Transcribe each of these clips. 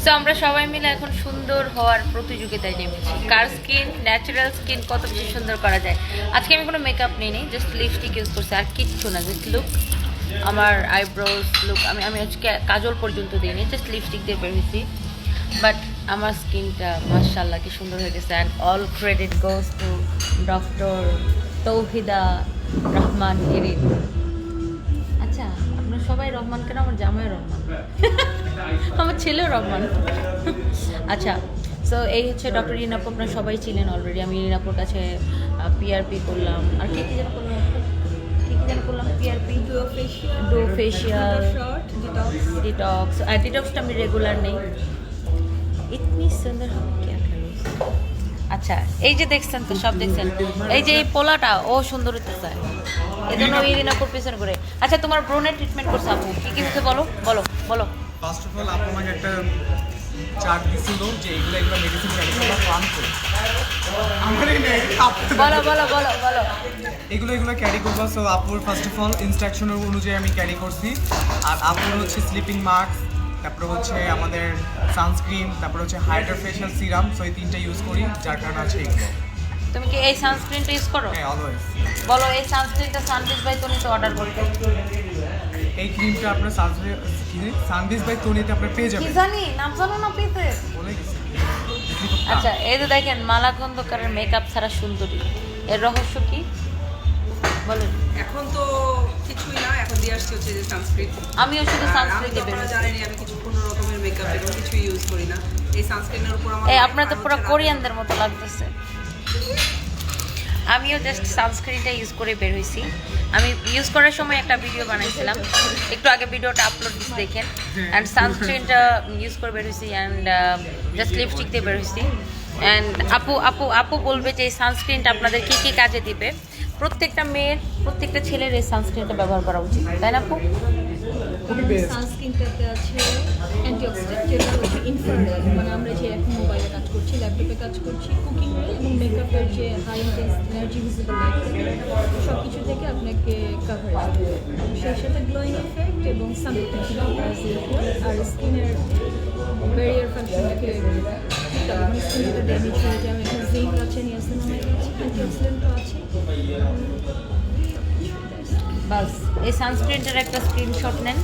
So আমরা সবাই মিলে এখন সুন্দর হওয়ার প্রতিযোগিতায় নেমেছি, কার স্কিন ন্যাচারাল স্কিন কত বেশি সুন্দর করা যায়। আজকে আমি কোনো মেকআপ নিই নি, জাস্ট লিপস্টিক ইউজ করছি, আর কিচ্ছু না, জাস্ট লুক, আমার আইব্রোজ লুক, আমি আজকে কাজল পর্যন্ত দিইনি, জাস্ট লিপস্টিক দিয়ে বেরিয়েছি। বাট আমার স্কিনটা মাশাআল্লাহ কি সুন্দর হয়ে গেছে। And all credit goes to doctor Tauhida Rahman Irin. আচ্ছা, আপনার সবাই রহমান কেন? আমার জামাই রহমান, আমার ছেলেও রহমান। আচ্ছা, সো এই হচ্ছে ডক্টর ইরিন আপু, আপনারা সবাই ছিলেন অলরেডি। আমি ইরিন আপুর কাছে পিআরপি করলাম, আর কি যেন করলাম, পিআরপি, ডো ফেশিয়াল, ডিটক্স। আর ডিটক্সটা আমি রেগুলার নেই। ইতনি সুন্দর হবে কি? আচ্ছা, এই যে দেখছেন তো, সব দেখছেন, এই যে এই পোলাটা ও সুন্দর হতে চায়, এই জন্য ইরিন আপুর পেছন করে। আচ্ছা, তোমার ব্রোনের ট্রিটমেন্ট করছে আপু, কি কি হচ্ছে বলো বলো বলো। ফার্স্ট অফ অল আপু আমাকে একটা চার্ট দিছিল যে এগুলো মেডিসিন ক্যারি করা প্ল্যান করে বলো বলো বলো বলো। এগুলো ক্যারি করবো। সো আপুর ফার্স্ট অফ অল ইনস্ট্রাকশনের অনুযায়ী আমি ক্যারি করছি। আর আপুর হচ্ছে স্লিপিং মাস্ক, তারপরে হচ্ছে আমাদের সানস্ক্রিন, তারপরে হচ্ছে হাইড্রা ফেশিয়াল সিরাম। সো এই তিনটা ইউজ করি, যার কারণে আছে এগুলো। তুমি কি এই সানস্ক্রিনটা ইউজ করো? হ্যাঁ, অলওয়েজ। বলো, এই সানস্ক্রিনটা সানবিজ বাই তনিতে অর্ডার করতে। এই ক্রিমটা আপনার সানবিজ বাই তনিতে আপনি পেয়ে কি যাবেন। জানি নাম জানো না পেতে? বলে গেছি। আচ্ছা, এই যে দেখেন, মালা খন্দকারের মেকআপ ছাড়া সুন্দরী, এর রহস্য কি বলেন? এখন তো কিছুই না, এখন দিয়ে আসছে হচ্ছে যে সানস্ক্রিন। আমিও শুধু সানস্ক্রিন আমি তো দেবেন। আপনারা জানেনই আমি কিছু কোনো রকমের মেকআপ এবং কিছু ইউজ করি না। এই সানস্ক্রিনের উপর আমার এই আপনার তো পুরো কোরিয়ানদের মতো লাগতেছে। আমিও জাস্ট সানস্ক্রিনটা ইউজ করে বের হয়েছি। আমি ইউজ করার সময় একটা ভিডিও বানাইছিলাম, একটু আগে ভিডিওটা আপলোড দিচ্ছি দেখেন। অ্যান্ড সানস্ক্রিনটা ইউজ করে বের হয়েছি, অ্যান্ড জাস্ট লিপস্টিক দিয়ে বের হয়েছি। অ্যান্ড আপু আপু আপু বলবে যে এই সানস্ক্রিনটা আপনাদের কী কী কাজে দিবে। প্রত্যেকটা মেয়ের, প্রত্যেকটা ছেলের এই সানস্ক্রিনটা ব্যবহার করা উচিত, তাই না আপু? সানস্ক্রিনটাতে আছে অ্যান্টিঅক্সিডেন্ট, যেটা হচ্ছে ইনফ্রারেড, মানে আমরা যে এখন মোবাইলে কাজ করছি, ল্যাপটপে কাজ করছি, কুকিংয়ে এবং মেকআপের যে high intense energy visible light থাকে, সব কিছু থেকে আপনাকে কাভারেজ দেবে। সেই সাথে গ্লোয়িং এফেক্ট এবং সান প্রোটেকশন আর স্কিনের ব্যারিয়ার ফাংশনটাকে ঠিক আছে, মানে স্কিন যেটা ড্যামেজ হয়ে যায়। এখন জিঙ্ক আছে, নিয়াসিনামাইড আছে, অ্যান্টিঅক্সিডেন্টও আছে। বাস, এই সানস্ক্রিনটার একটা স্ক্রিনশট নেন।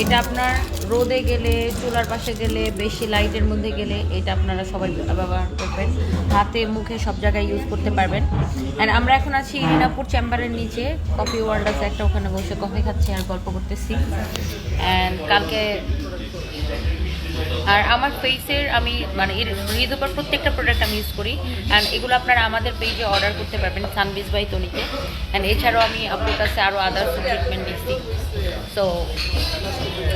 এটা আপনার রোদে গেলে, চুলার পাশে গেলে, বেশি লাইটের মধ্যে গেলে এটা আপনারা সবাই ব্যবহার করবেন, হাতে মুখে সব জায়গায় ইউজ করতে পারবেন। অ্যান্ড আমরা এখন আছি ইরিনাপুর চেম্বারের নিচে, কফি ওয়ার্ল্ড আছে একটা, ওখানে বসে কফি খাচ্ছি আর গল্প করতেছি। অ্যান্ড কালকে আর আমার ফেসের আমি মানে রিজোপার প্রত্যেকটা প্রোডাক্ট আমি ইউজ করি। অ্যান্ড এগুলো আপনারা আমাদের পেজে অর্ডার করতে পারবেন সানবিজ বাই তনিতে। অ্যান্ড এছাড়াও আমি আপনার কাছে আরও আদার্স ট্রিটমেন্ট দিচ্ছি। সো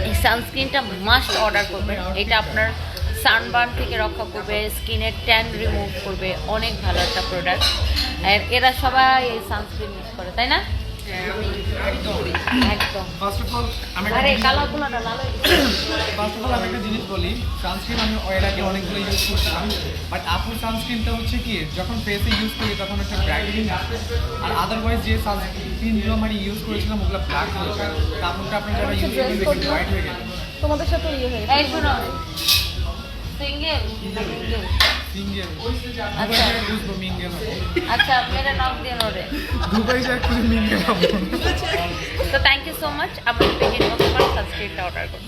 এই সানস্ক্রিনটা মাস্ট অর্ডার করবেন, এটা আপনার সানবার্ন থেকে রক্ষা করবে, স্কিনের ট্যান রিমুভ করবে, অনেক ভালো একটা প্রোডাক্ট। এরা সবাই এই সানস্ক্রিন ইউজ করে, তাই না? একদম। ফার্স্ট অফ অল আমি আরে কালো পোলাটা লাল হয়ে গেছে। আমি একটা জিনিস বলি, সানস্ক্রিন আমি এর আগে অনেকগুলো ইউজ করছিলাম, বাট আপুর সানস্ক্রিনটা হচ্ছে কি যখন ফেসে ইউজ করি তখন একটা ব্রাইটেনিং আসে। আর আদারওয়াইজ যে সানস্ক্রিনগুলো আমি ইউজ করেছিলাম ওগুলো ব্ল্যাক হয়ে যায়, কাপড়টা আপনার যারা ইউজ করবেন দেখবেন হোয়াইট হয়ে গেছে। তোমাদের সাথে ইয়ে হয়ে এই শোনো, সিঙ্গেল সিঙ্গেল আচ্ছা বুঝবো মিঙ্গেল আচ্ছা, মেরে নক দিয়ে নোরে। দুবাই যায় খুঁজে মিঙ্গেল হবো। তো থ্যাংক ইউ সো মাচ। আমাদের পেজের মতো সাবস্ক্রাইবটা অর্ডার করুন।